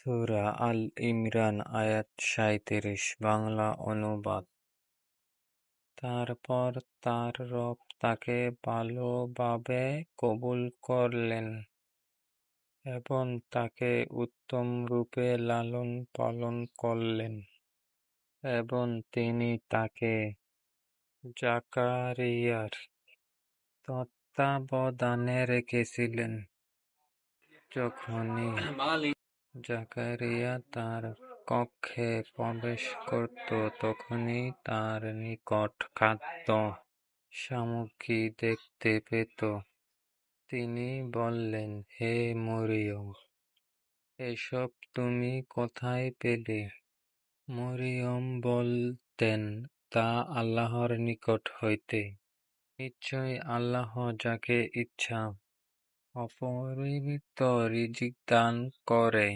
সূরা আল ইমরান আয়াত ৩৭ বাংলা অনুবাদ। তারপর তার রব তাকে ভালোভাবে কবুল করলেন এবং তাকে উত্তম রূপে লালন পালন করলেন এবং তিনি তাকে জাকারিয়ার তত্ত্বাবধানে রেখেছিলেন। যখনই জাকারিয়া তার কক্ষে প্রবেশ করত, তখনই তার নিকট খাদ্য সামগ্রী দেখতে পেত। তিনি বললেন, হে মরিয়ম, এসব তুমি কোথায় পেলে? মরিয়ম বলতেন, তা আল্লাহর নিকট হইতে। নিশ্চয়ই আল্লাহ যাকে ইচ্ছা অপরিমিত রিজিক দান করে।